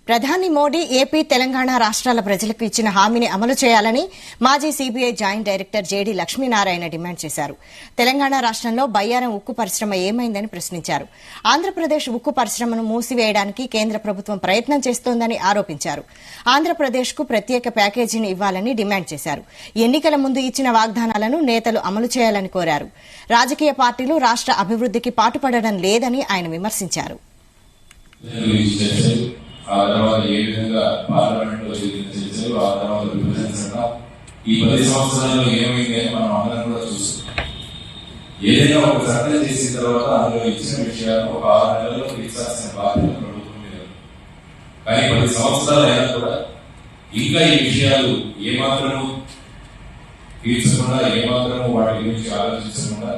ప్రధాని మోడీ ఏపీ తెలంగాణ రాష్ట్రాల ప్రజలకు ఇచ్చిన హామీని అమలు చేయాలని మాజీ CBI joint director JD Lakshminarayana demand చేశారు. తెలంగాణ రాష్ట్రంలో బయ్యారం ఉక్కు పరిశ్రమ ఏమైందని ప్రశ్నించారు. ఆంధ్రప్రదేశ్ ఉక్కు పరిశ్రమను మూసివేయడానికి కేంద్ర ప్రభుత్వం ప్రయత్నం చేస్తోందని ఆరోపించారు. ఆంధ్రప్రదేశ్కు ప్రత్యేక ప్యాకేజీని ఇవ్వాలని డిమాండ్ చేశారు. ఎన్నికల ముందు ఇచ్చిన వాగ్దానాలను నేతలు అమలు చేయాలని కోరారు. రాజకీయ పార్టీలు రాష్ట్ర అభివృద్దికి పాటుపడడం లేదని ఆయన విమర్శించారు. ఆ తర్వాత ఏ విధంగా పార్లమెంట్ లో జరిగిన చర్చలు, ఆ తర్వాత విభజన చట్టం, ఈ 10 సంవత్సరాల్లో ఏమైంది అని మనం అందరం కూడా చూస్తున్నాం. ఏదైనా ఒక చట్టం చేసిన తర్వాత అందులో ఇచ్చిన విషయాలు ఒక 6 నెలల్లో తీర్చాల్సిన బాధ్యత ప్రభుత్వం మీద. కానీ 10 సంవత్సరాలు అయినా కూడా ఇంకా ఈ విషయాలు ఏమాత్రము తీర్చకుండా, ఏమాత్రము వాటి గురించి ఆలోచించకుండా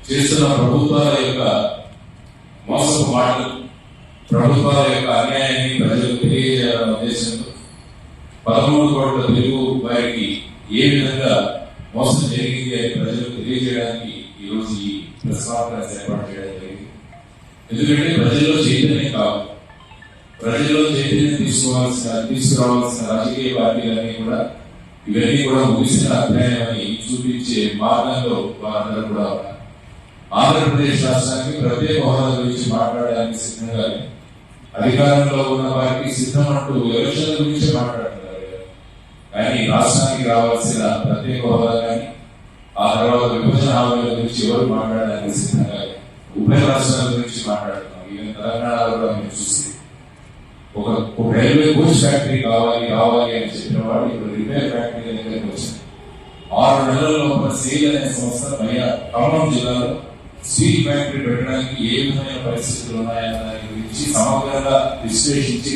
చేస్తున్న ప్రభుత్వాల యొక్క మోసపు మాటలు, ప్రభుత్వాల యొక్క అన్యాయాన్ని ప్రజలకు తెలియజేయాలన్న ఉద్దేశంతో 13 కోట్ల తెలుగు వారికి ఏ విధంగా మోసం జరిగింది అని ప్రజలకు తెలియజేయడానికి ఈరోజు ఈ ప్రెస్ కాన్ఫరెన్స్ ఏర్పాటు చేయడం జరిగింది. ఎందుకంటే ప్రజల్లో చైతన్యం కావాలి. ప్రజల్లో చైతన్యం తీసుకురావాల్సిన రాజకీయ పార్టీలన్నీ కూడా ఇవన్నీ కూడా ముగిసిన అధ్యాయాన్ని చూపించే మార్గంలో వారందరూ కూడా ఉన్నారు. ఆంధ్రప్రదేశ్ రాష్ట్రానికి ప్రత్యేక హోదా గురించి మాట్లాడడానికి సిద్ధంగా అధికారంలో ఉన్న వారికి సిద్ధం అంటూ ఎలక్షన్ల గురించి మాట్లాడుతున్నారు. కానీ రాష్ట్రానికి రావాల్సిన ప్రత్యేక హోదా కానీ, ఆ తర్వాత విభజన హామీల గురించి ఎవరు మాట్లాడడానికి సిద్ధంగా ఉభయ రాష్ట్రాల గురించి మాట్లాడుతున్నాం. ఈవెన్ తెలంగాణలో కూడా మేము చూసి ఒక రైల్వే కోచ్ ఫ్యాక్టరీ కావాలి అని చెప్పిన వాడు ఇప్పుడు రిపేర్ ఫ్యాక్టరీ దగ్గరికి వచ్చింది. 6 నెలల లోపల సేల్ అనే సంస్థ ఖమ్మం జిల్లాలో స్టీల్ ఫ్యాక్టరీ పెట్టడానికి ఏ విధమైన పరిస్థితులు ఉన్నాయన్న దాని గురించి సమగ్రంగా విశ్లేషించి